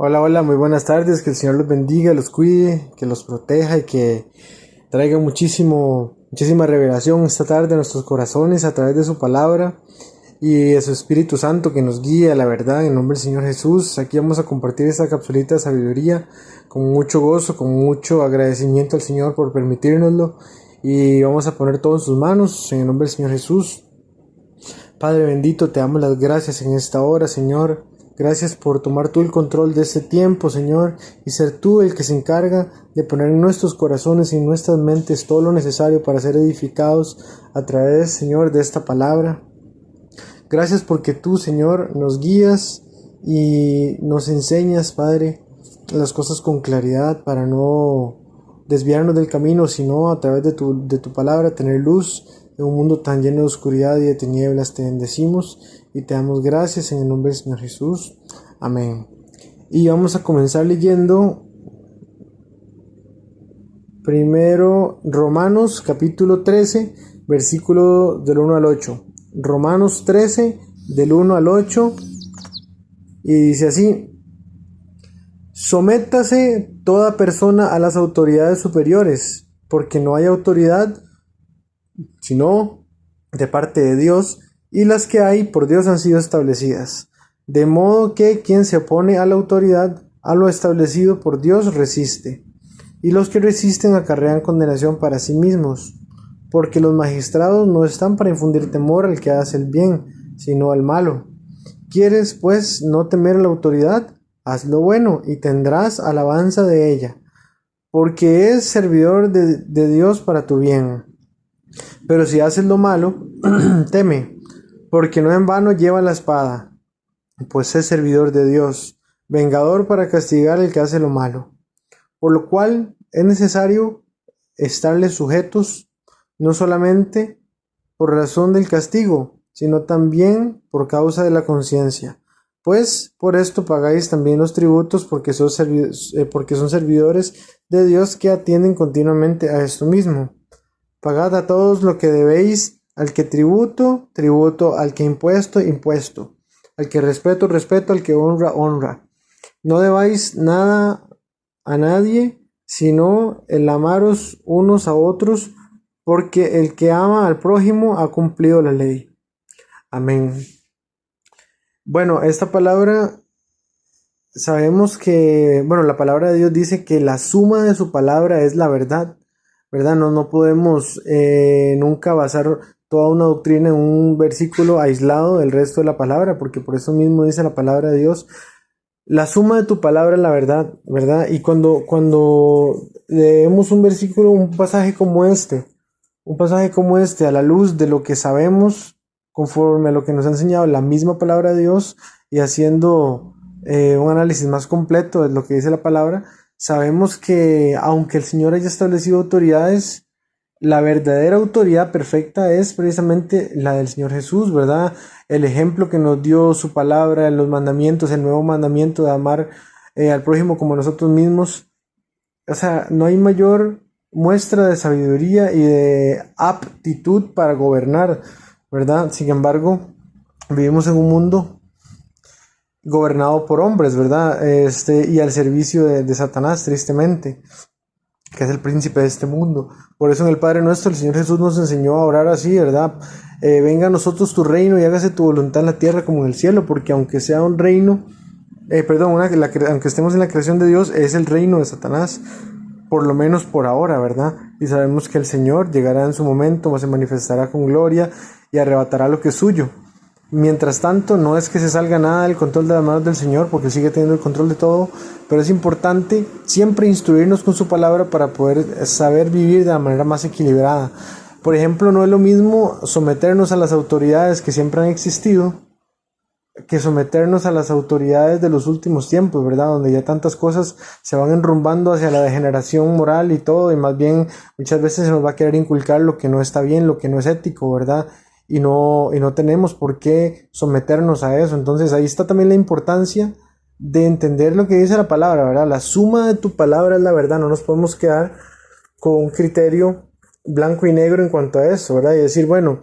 Hola, hola, muy buenas tardes, que el Señor los bendiga, los cuide, que los proteja y que traiga muchísima revelación esta tarde a nuestros corazones a través de su palabra y de su Espíritu Santo que nos guíe a la verdad en nombre del Señor Jesús. Aquí vamos a compartir esta capsulita de sabiduría con mucho gozo, con mucho agradecimiento al Señor por permitírnoslo y vamos a poner todo en sus manos en el nombre del Señor Jesús. Padre bendito, te damos las gracias en esta hora, Señor. Gracias por tomar tú el control de este tiempo, Señor, y ser tú el que se encarga de poner en nuestros corazones y en nuestras mentes todo lo necesario para ser edificados a través, Señor, de esta palabra. Gracias porque tú, Señor, nos guías y nos enseñas, Padre, las cosas con claridad para no desviarnos del camino, sino a través de tu palabra tener luz en un mundo tan lleno de oscuridad y de tinieblas. Te bendecimos y te damos gracias en el nombre del Señor Jesús. Amén. Y vamos a comenzar leyendo primero Romanos capítulo 13, versículo del 1 al 8. Romanos 13, del 1 al 8, y dice así: Sométase toda persona a las autoridades superiores, porque no hay autoridad sino de parte de Dios, y las que hay por Dios han sido establecidas. De modo que quien se opone a la autoridad, a lo establecido por Dios, resiste. Y los que resisten acarrean condenación para sí mismos, porque los magistrados no están para infundir temor al que hace el bien, sino al malo. ¿Quieres, pues, no temer a la autoridad? Haz lo bueno y tendrás alabanza de ella, porque es servidor de Dios para tu bien. Pero si haces lo malo, teme, porque no en vano lleva la espada, pues es servidor de Dios, vengador para castigar al que hace lo malo. Por lo cual es necesario estarles sujetos, no solamente por razón del castigo, sino también por causa de la conciencia. Pues por esto pagáis también los tributos, porque son servidores de Dios que atienden continuamente a esto mismo. Pagad a todos lo que debéis, al que tributo, tributo, al que impuesto, impuesto, al que respeto, respeto, al que honra, honra. No debáis nada a nadie, sino el amaros unos a otros, porque el que ama al prójimo ha cumplido la ley. Amén. Bueno, esta palabra, sabemos que, la palabra de Dios dice que la suma de su palabra es la verdad, ¿verdad? No podemos nunca basar toda una doctrina en un versículo aislado del resto de la palabra, porque por eso mismo dice la palabra de Dios: la suma de tu palabra es la verdad, ¿verdad? Y cuando leemos un versículo, un pasaje como este, a la luz de lo que sabemos, conforme a lo que nos ha enseñado la misma palabra de Dios, y haciendo un análisis más completo de lo que dice la palabra, sabemos que aunque el Señor haya establecido autoridades, la verdadera autoridad perfecta es precisamente la del Señor Jesús, ¿verdad? El ejemplo que nos dio su palabra, los mandamientos, el nuevo mandamiento de amar al prójimo como nosotros mismos. O sea, no hay mayor muestra de sabiduría y de aptitud para gobernar, ¿verdad? Sin embargo, vivimos en un mundo gobernado por hombres, ¿verdad? Y al servicio de Satanás, tristemente, que es el príncipe de este mundo. Por eso en el Padre Nuestro el Señor Jesús nos enseñó a orar así, ¿verdad? Venga a nosotros tu reino y hágase tu voluntad en la tierra como en el cielo, porque aunque sea un reino, aunque estemos en la creación de Dios, es el reino de Satanás, por lo menos por ahora, ¿verdad? Y sabemos que el Señor llegará en su momento, se manifestará con gloria y arrebatará lo que es suyo. Mientras tanto, no es que se salga nada del control de las manos del Señor, porque sigue teniendo el control de todo, pero es importante siempre instruirnos con su palabra para poder saber vivir de la manera más equilibrada. Por ejemplo, no es lo mismo someternos a las autoridades que siempre han existido que someternos a las autoridades de los últimos tiempos, ¿verdad? Donde ya tantas cosas se van enrumbando hacia la degeneración moral y todo, y más bien muchas veces se nos va a querer inculcar lo que no está bien, lo que no es ético, ¿verdad? Y no tenemos por qué someternos a eso. Entonces ahí está también la importancia de entender lo que dice la palabra, ¿verdad? La suma de tu palabra es la verdad. No nos podemos quedar con un criterio blanco y negro en cuanto a eso, ¿verdad? Y decir, bueno,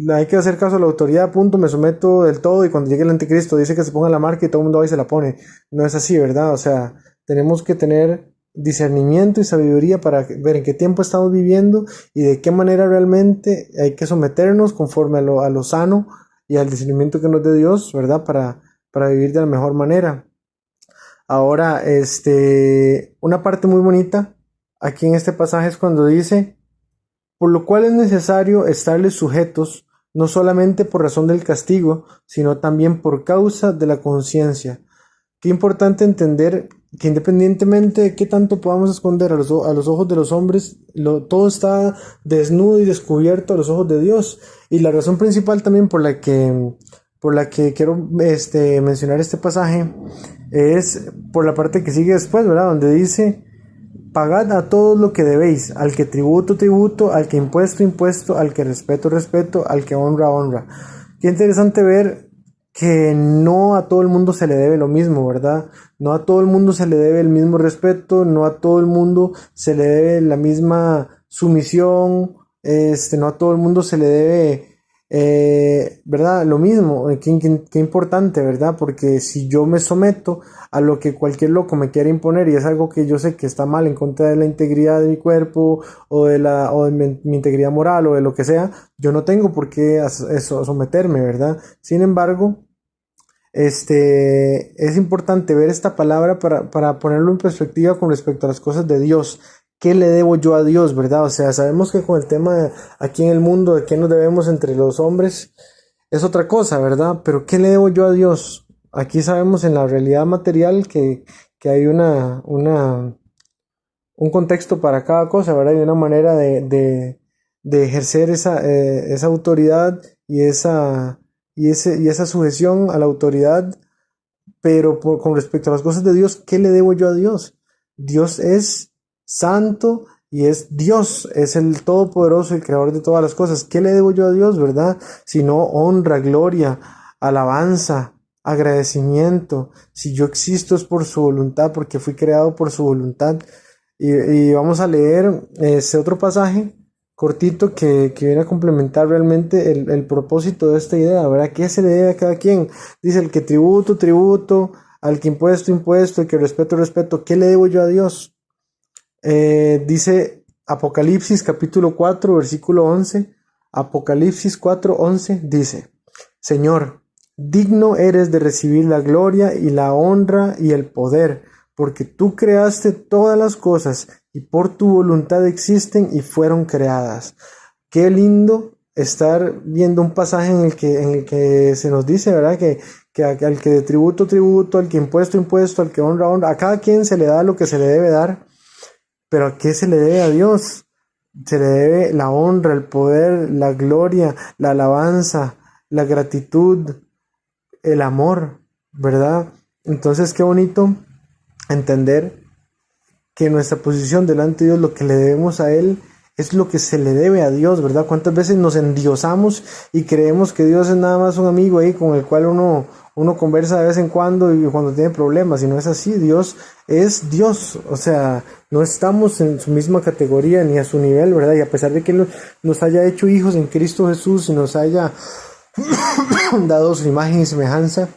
Hay que hacer caso a la autoridad, punto, me someto del todo y cuando llegue el anticristo dice que se ponga la marca y todo el mundo va y se la pone. No es así, ¿verdad? O sea, tenemos que tener discernimiento y sabiduría para ver en qué tiempo estamos viviendo y de qué manera realmente hay que someternos conforme a lo sano y al discernimiento que nos dé Dios, ¿verdad? Para vivir de la mejor manera. Ahora, una parte muy bonita aquí en este pasaje es cuando dice, por lo cual es necesario estarles sujetos, no solamente por razón del castigo, sino también por causa de la conciencia. Qué importante entender que independientemente de qué tanto podamos esconder a los ojos de los hombres, todo está desnudo y descubierto a los ojos de Dios. Y la razón principal también por la que quiero mencionar este pasaje es por la parte que sigue después, ¿verdad? Donde dice, pagad a todos lo que debéis, al que tributo, tributo, al que impuesto, impuesto, al que respeto, respeto, al que honra, honra. Qué interesante ver que no a todo el mundo se le debe lo mismo, ¿verdad? No a todo el mundo se le debe el mismo respeto, no a todo el mundo se le debe la misma sumisión, no a todo el mundo se le debe, ¿verdad? Lo mismo, qué importante, ¿verdad? Porque si yo me someto a lo que cualquier loco me quiere imponer y es algo que yo sé que está mal en contra de la integridad de mi cuerpo o de mi integridad moral o de lo que sea, yo no tengo por qué someterme, ¿verdad? Sin embargo, es importante ver esta palabra para ponerlo en perspectiva con respecto a las cosas de Dios. ¿Qué le debo yo a Dios, verdad? O sea, sabemos que con el tema aquí en el mundo de qué nos debemos entre los hombres es otra cosa, ¿verdad? Pero ¿qué le debo yo a Dios? Aquí sabemos en la realidad material que hay un contexto para cada cosa, ¿verdad? Hay una manera de ejercer esa autoridad y esa sujeción a la autoridad, pero con respecto a las cosas de Dios, ¿qué le debo yo a Dios? Dios es santo y es Dios, es el todopoderoso, el creador de todas las cosas. ¿Qué le debo yo a Dios, verdad? Sino honra, gloria, alabanza, agradecimiento. Si yo existo es por su voluntad, porque fui creado por su voluntad. Y vamos a leer ese otro pasaje cortito que viene a complementar realmente el propósito de esta idea, ¿verdad? ¿Qué se le debe a cada quien? Dice, el que tributo, tributo, al que impuesto, impuesto, el que respeto, respeto. ¿Qué le debo yo a Dios? Dice Apocalipsis capítulo 4, versículo 11. Apocalipsis 4, 11 dice, Señor, digno eres de recibir la gloria y la honra y el poder, porque tú creaste todas las cosas y por tu voluntad existen y fueron creadas. Qué lindo estar viendo un pasaje en el que se nos dice, ¿verdad? Que al que tributo, tributo, al que impuesto, impuesto, al que honra, honra, a cada quien se le da lo que se le debe dar, pero ¿a qué se le debe a Dios? Se le debe la honra, el poder, la gloria, la alabanza, la gratitud, el amor, ¿verdad? Entonces qué bonito entender que nuestra posición delante de Dios, lo que le debemos a Él, es lo que se le debe a Dios, ¿verdad? ¿Cuántas veces nos endiosamos y creemos que Dios es nada más un amigo ahí con el cual uno conversa de vez en cuando y cuando tiene problemas? Y no es así, Dios es Dios, o sea, no estamos en su misma categoría ni a su nivel, ¿verdad? Y a pesar de que Él nos haya hecho hijos en Cristo Jesús y nos haya dado su imagen y semejanza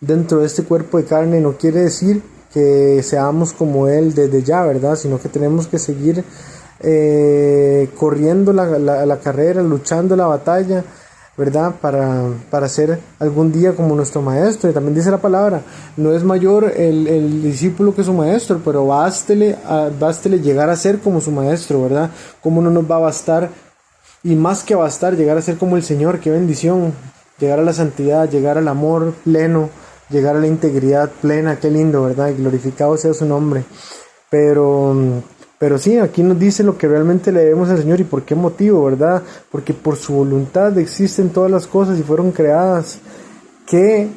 dentro de este cuerpo de carne, no quiere decir que seamos como Él desde ya, ¿verdad? Sino que tenemos que seguir corriendo la carrera, luchando la batalla, ¿verdad? Para ser algún día como nuestro maestro. Y también dice la palabra, no es mayor el discípulo que su maestro, pero bástele llegar a ser como su maestro, ¿verdad? ¿Cómo no nos va a bastar? Y más que bastar, llegar a ser como el Señor, qué bendición, llegar a la santidad, llegar al amor pleno, llegar a la integridad plena, qué lindo, ¿verdad? Y glorificado sea su nombre. Pero sí, aquí nos dice lo que realmente le debemos al Señor y por qué motivo, ¿verdad? Porque por su voluntad existen todas las cosas y fueron creadas. Qué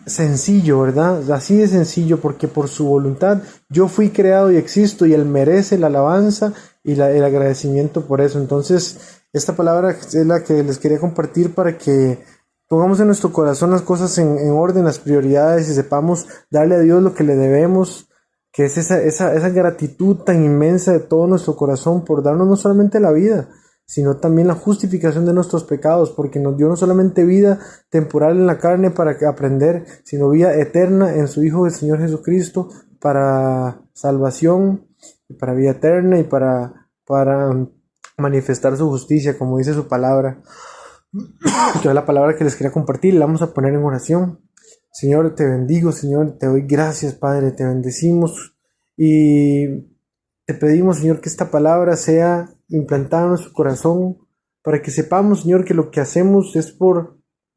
sencillo, ¿verdad? Así de sencillo, porque por su voluntad yo fui creado y existo y Él merece la alabanza y el agradecimiento por eso. Entonces, esta palabra es la que les quería compartir para que pongamos en nuestro corazón las cosas en orden, las prioridades y sepamos darle a Dios lo que le debemos, que es esa gratitud tan inmensa de todo nuestro corazón por darnos no solamente la vida, sino también la justificación de nuestros pecados, porque nos dio no solamente vida temporal en la carne para aprender, sino vida eterna en su Hijo, el Señor Jesucristo, para salvación, para vida eterna y para manifestar su justicia, como dice su palabra. Entonces la palabra que les quería compartir la vamos a poner en oración. Señor, te bendigo, Señor, te doy gracias, Padre, te bendecimos y te pedimos, Señor, que esta palabra sea implantada en nuestro corazón para que sepamos, Señor, que lo que hacemos es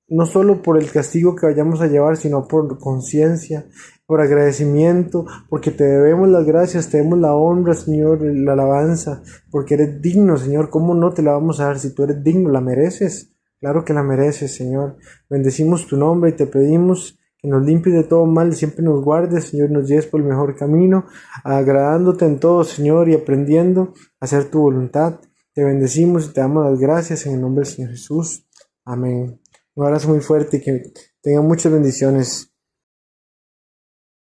no solo por el castigo que vayamos a llevar, sino por conciencia, por agradecimiento, porque te debemos las gracias, te debemos la honra, Señor, la alabanza, porque eres digno, Señor. ¿Cómo no te la vamos a dar si tú eres digno? La mereces. Claro que la mereces, Señor. Bendecimos tu nombre y te pedimos que nos limpies de todo mal y siempre nos guardes, Señor, nos lleves por el mejor camino, agradándote en todo, Señor, y aprendiendo a hacer tu voluntad. Te bendecimos y te damos las gracias en el nombre del Señor Jesús. Amén. Un abrazo muy fuerte y que tengan muchas bendiciones.